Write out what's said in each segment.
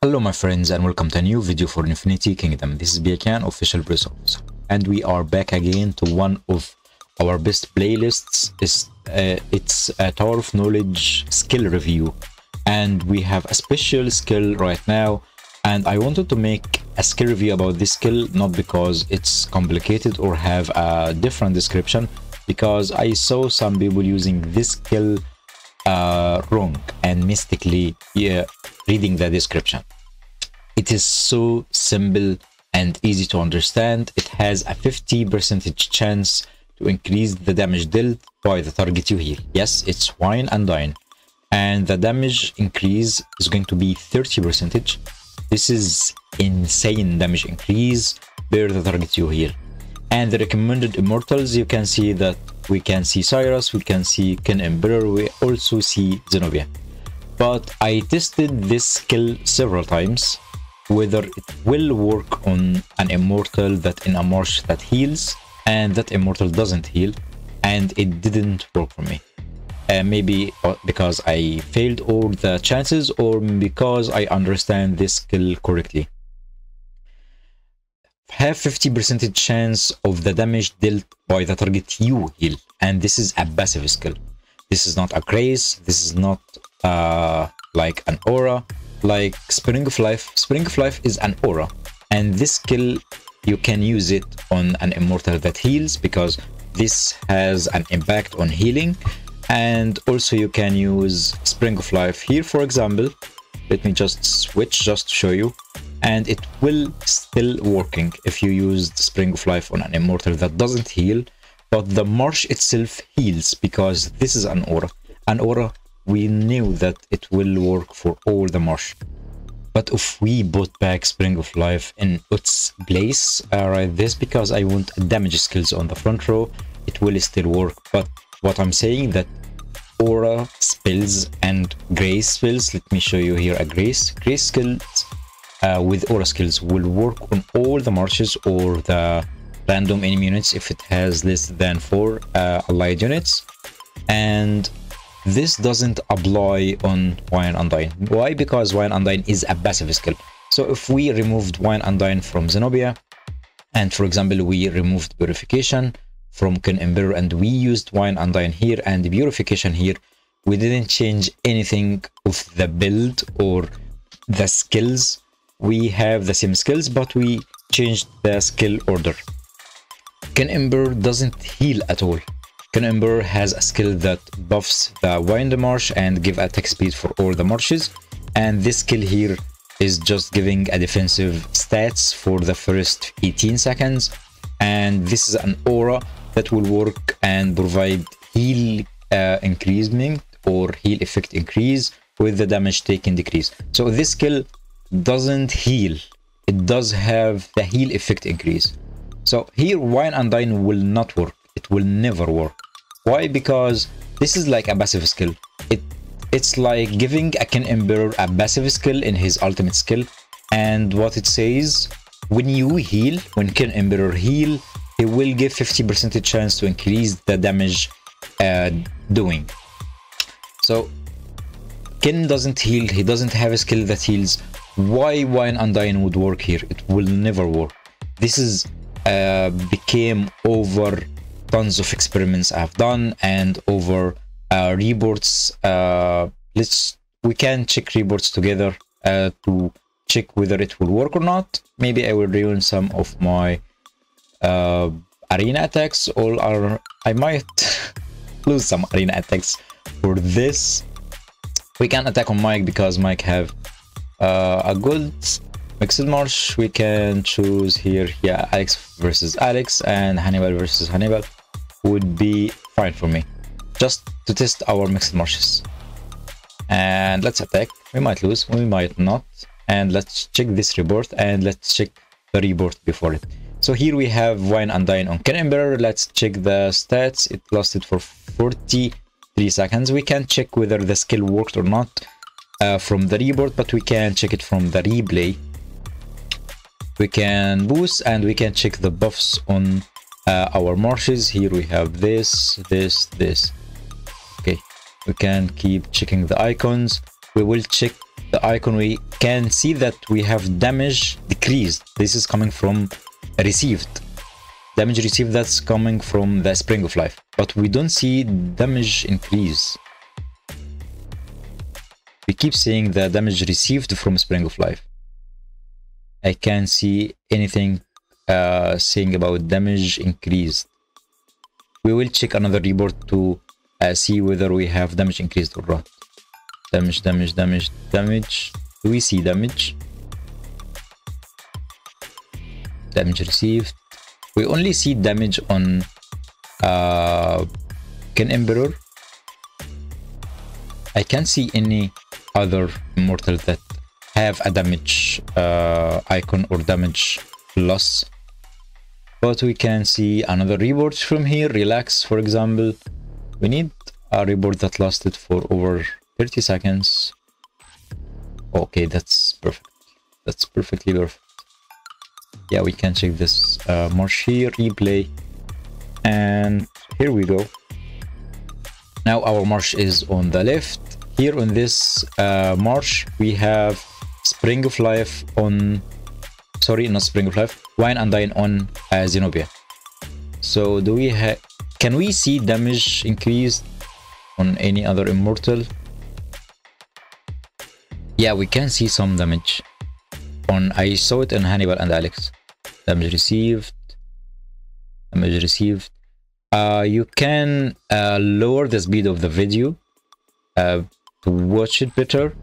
Hello my friends and welcome to a new video for Infinity Kingdom. This is Pyakia, official press officer, and we are back again to one of our best playlists. It's a Tower of Knowledge skill review, and we have a special skill right now, and I wanted to make a skill review about this skill, not because it's complicated or have a different description, because I saw some people using this skill wrong and mystically reading the description. It is so simple and easy to understand. It has a 50% chance to increase the damage dealt by the target you heal. Yes, it's Wine and Dine, and the damage increase is going to be 30%. This is insane damage increase per the target you heal. And the recommended immortals, you can see that we can see Cyrus, we can see King Emperor, we also see Zenobia. But I tested this skill several times, whether it will work on an immortal that in a marsh that heals and that immortal doesn't heal, and it didn't work for me. Maybe because I failed all the chances, or because I understand this skill correctly. Have 50% chance of the damage dealt by the target you heal, and this is a passive skill. This is not a grace, this is not like an aura like Spring of Life. Spring of Life is an aura, and this skill you can use it on an immortal that heals, because this has an impact on healing. And also you can use Spring of Life here, for example. Let me just switch just to show you, and it will still working if you use the Spring of Life on an immortal that doesn't heal, but the marsh itself heals, because this is an aura. An aura, we knew that it will work for all the marsh. But if we put back Spring of Life in its place, right, this, because I want damage skills on the front row, it will still work. But what I'm saying that aura spells and grace spells, let me show you here a grace skills with aura skills will work on all the marshes or the random enemy units if it has less than 4 allied units. And this doesn't apply on Wine and Dine. Why? Because Wine and Dine is a passive skill. So if we removed Wine and Dine from Zenobia, and for example we removed Purification from King Emperor, and we used Wine and Dine here and Purification here, we didn't change anything of the build or the skills. We have the same skills, but we changed the skill order. King Emperor doesn't heal at all. King Emperor has a skill that buffs the wind marsh and give attack speed for all the marshes, and this skill here is just giving a defensive stats for the first 18 seconds. And this is an aura that will work and provide heal increasement or heal effect increase with the damage taken decrease. So this skill doesn't heal, it does have the heal effect increase. So here Wine and Dine will not work, it will never work. Why? Because this is like a passive skill. It's like giving a King Emperor a passive skill in his ultimate skill, and what it says, when you heal, when King Emperor heal, he will give 50% chance to increase the damage doing. So King doesn't heal, he doesn't have a skill that heals. Why Wine and Dine would work here? It will never work. This is became over tons of experiments I've done, and over reports. We can check reports together to check whether it will work or not. Maybe I will ruin some of my arena attacks, or I might lose some arena attacks for this. We can attack on Mike because Mike have a good mixed marsh. We can choose here, yeah, Alex versus Alex and Hannibal versus Hannibal would be fine for me, just to test our mixed marshes. And let's attack. We might lose, we might not. And let's check this report, and let's check the report before it. So here we have Wine and Dine on King Emperor. Let's check the stats. It lasted for 43 seconds. We can check whether the skill worked or not from the report, but we can check it from the replay. We can boost, and we can check the buffs on our marshes. Here we have this. Okay, we can keep checking the icons. we will check the icon. We can see that we have damage decreased. This is coming from received. Damage received, that's coming from the Spring of Life. But we don't see damage increase. We keep seeing the damage received from Spring of Life. I can't see anything saying about damage increased. We will check another report to see whether we have damage increased or not. Damage. Do we see damage? Damage received. We only see damage on Ken Emperor. I can't see any other immortal that have a damage icon or damage loss. But we can see another reward from here. Relax, for example. We need a reward that lasted for over 30 seconds. Okay, that's perfect. That's perfectly perfect. Yeah, we can check this march here, replay, and here we go. Now our march is on the left. Here on this march we have Spring of Life on, sorry, not Spring of Life, Wine and Dine on Zenobia. So do we have, can we see damage increased on any other immortal? Yeah, we can see some damage on, I saw it in Hannibal and Alex. Damage received. You can lower the speed of the video to watch it better,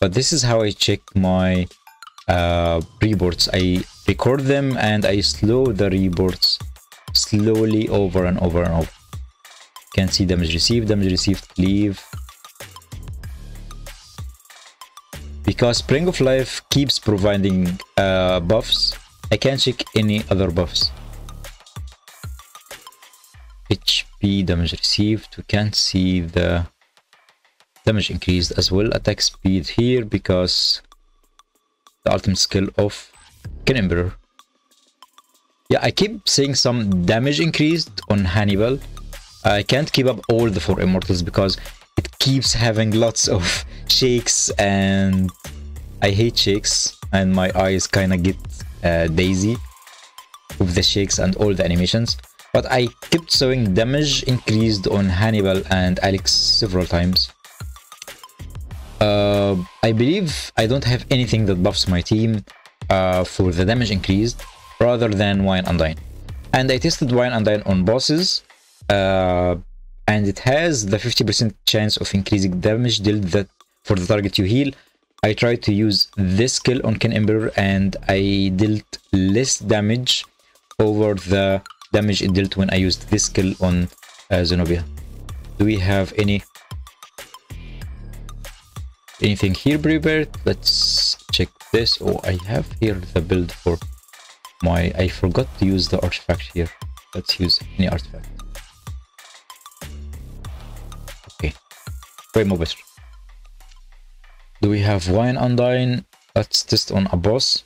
but this is how I check my reports. I record them and I slow the reports slowly over and over and over. Can see damage received, leave. Because Spring of Life keeps providing buffs, I can't check any other buffs. HP, damage received, we can't see the damage increased as well. Attack speed here because the ultimate skill of Ken Emperor. Yeah, I keep seeing some damage increased on Hannibal. I can't keep up all the 4 immortals because it keeps having lots of shakes, and I hate shakes, and my eyes kind of get daisy with the shakes and all the animations. But I kept showing damage increased on Hannibal and Alex several times. I believe I don't have anything that buffs my team for the damage increased rather than Wine and Dine. And I tested Wine and Dine on bosses, and it has the 50% chance of increasing damage dealt that for the target you heal. I tried to use this skill on Ken Emperor and I dealt less damage over the damage it dealt when I used this skill on Zenobia. Do we have anything here prepared? Let's check this. Oh, I have here the build for my, I forgot to use the artifact here. Let's use any artifact. Okay, way more better. Do we have Wine and Dine? Let's test on a boss.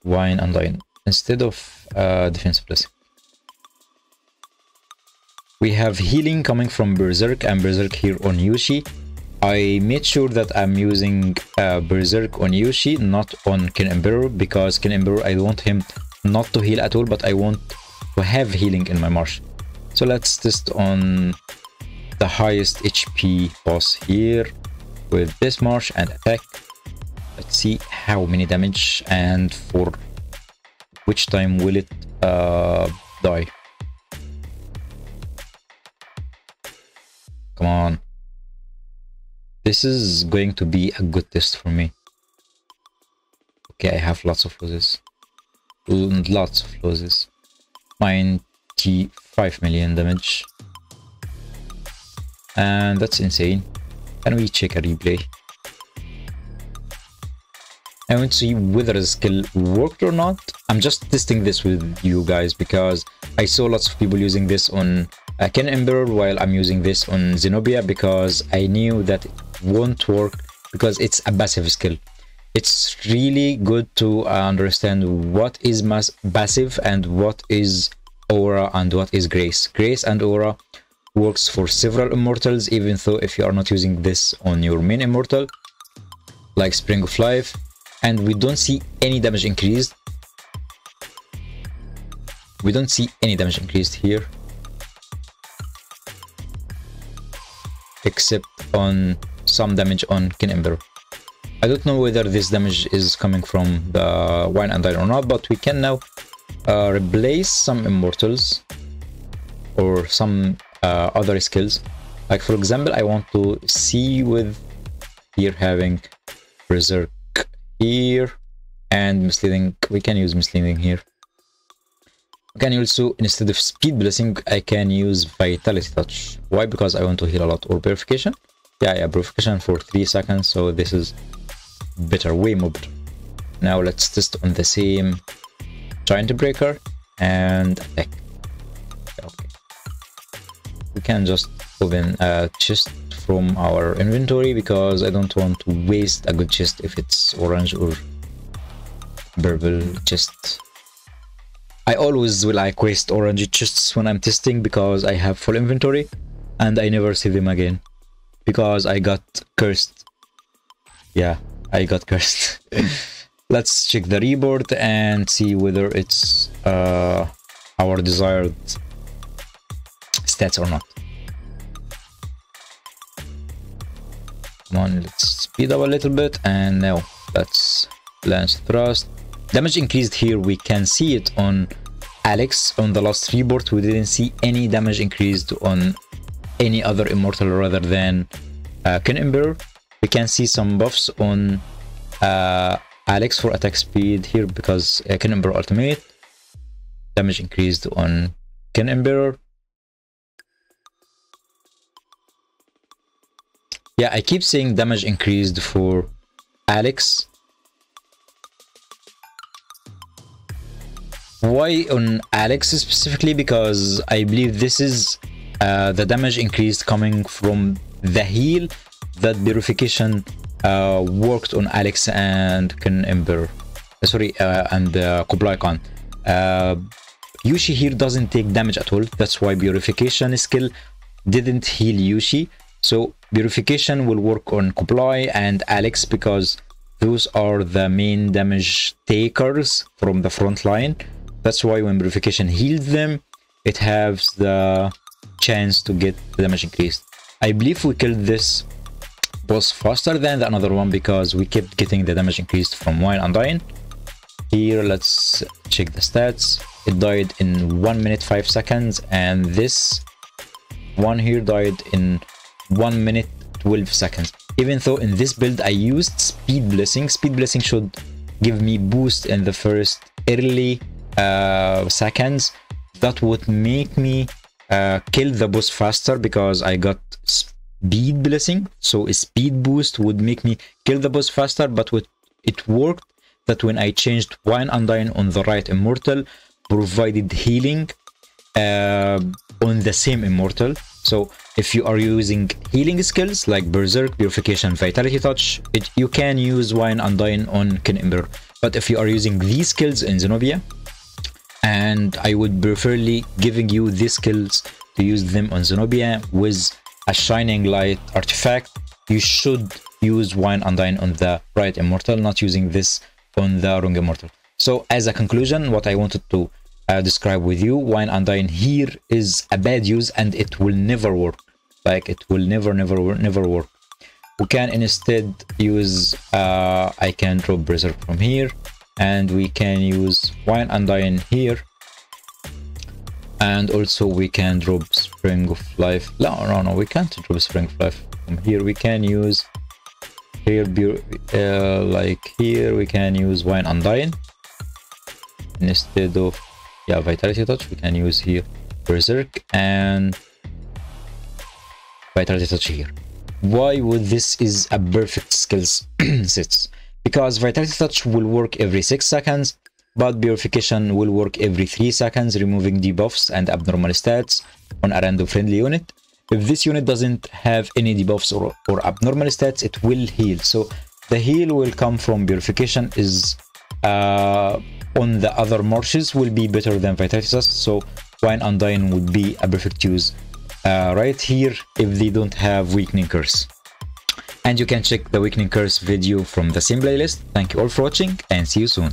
Wine and Dine instead of defensive blessing. We have healing coming from Berserk and Berserk here on Yushi. I made sure that I'm using Berserk on Yushi, not on Ken Emperor, because Ken Emperor, I want him not to heal at all, but I want to have healing in my march. So let's test on the highest HP boss here with this march and attack. Let's see how many damage and for which time will it die. Come on. This is going to be a good test for me. Okay, I have lots of losses. Lots of losses. 95 million damage. And that's insane. Can we check a replay? I want to see whether the skill worked or not. I'm just testing this with you guys because I saw lots of people using this on Ken Emperor while I'm using this on Zenobia, because I knew that it won't work because it's a passive skill. It's really good to understand what is passive and what is aura and what is grace. Grace and aura works for several immortals, even though if you are not using this on your main immortal, like Spring of Life. And we don't see any damage increased. We don't see any damage increased here, except on some damage on Kin Emperor. I don't know whether this damage is coming from the Wine and Dine or not, but we can now replace some immortals or some other skills. Like for example, I want to see with here having Berserk here and Misleading. We can use Misleading here. I can also, instead of Speed Blessing, I can use Vitality Touch. Why? Because I want to heal a lot. Or Purification. Yeah, Purification for 3 seconds. So this is better, way more better. Now let's test on the same Giant Breaker and attack. Okay. We can just open a chest from our inventory because I don't want to waste a good chest if it's orange or purple chest. I always will like waste orange chests when I'm testing because I have full inventory and I never see them again because I got cursed. Yeah, I got cursed. Let's check the reboard and see whether it's our desired stats or not. Come on, let's speed up a little bit, and now let's Lance Thrust. Damage increased here, we can see it on Alex. On the last reboard, we didn't see any damage increased on any other immortal rather than Kin Emperor. We can see some buffs on Alex for attack speed here because Kin Emperor ultimate. Damage increased on Kin Emperor. Yeah, I keep saying damage increased for Alex. Why on Alex specifically? Because I believe this is the damage increased coming from the heal that Purification worked on Alex and Kin Emperor. And Kublai Khan. Yushi here doesn't take damage at all. That's why Purification skill didn't heal Yushi. So Purification will work on Kublai and Alex because those are the main damage takers from the front line. That's why when Purification heals them, it has the chance to get the damage increased. I believe we killed this boss faster than the another one because we kept getting the damage increased from Wine and Dine. Here, let's check the stats. It died in 1 minute 5 seconds, and this one here died in 1 minute 12 seconds. Even though in this build I used Speed Blessing. Speed Blessing should give me boost in the first early seconds. That would make me kill the boss faster because I got Speed Blessing. So a speed boost would make me kill the boss faster, but it worked that when I changed Wine and Dine on the right immortal, provided healing on the same immortal. So if you are using healing skills like Berserk, Purification, Vitality Touch, you can use Wine and Dine on Kin Emperor. But if you are using these skills in Zenobia, and I would preferly giving you these skills to use them on Zenobia with a Shining Light artifact, you should use Wine and Dine on the right immortal, not using this on the wrong immortal. So as a conclusion, what I wanted to describe with you, Wine and Dine here is a bad use and it will never work. Like it will never work. We can instead use I can drop Berserk from here, and we can use Wine and Dine here, and also we can drop Spring of Life. No, we can't drop Spring of Life from here. We can use here like here we can use Wine and Dine instead of Vitality Touch. We can use here Berserk and Vitality Touch here. Why would this is a perfect skills sets? Because Vitality Touch will work every 6 seconds, but Purification will work every 3 seconds, removing debuffs and abnormal stats on a random friendly unit. If this unit doesn't have any debuffs or abnormal stats, it will heal. So the heal will come from Purification is on the other marshes will be better than Vitality Touch. So Wine and Dine would be a perfect use right here if they don't have weakening curse. And you can check the weakening curse video from the same playlist. Thank you all for watching and see you soon.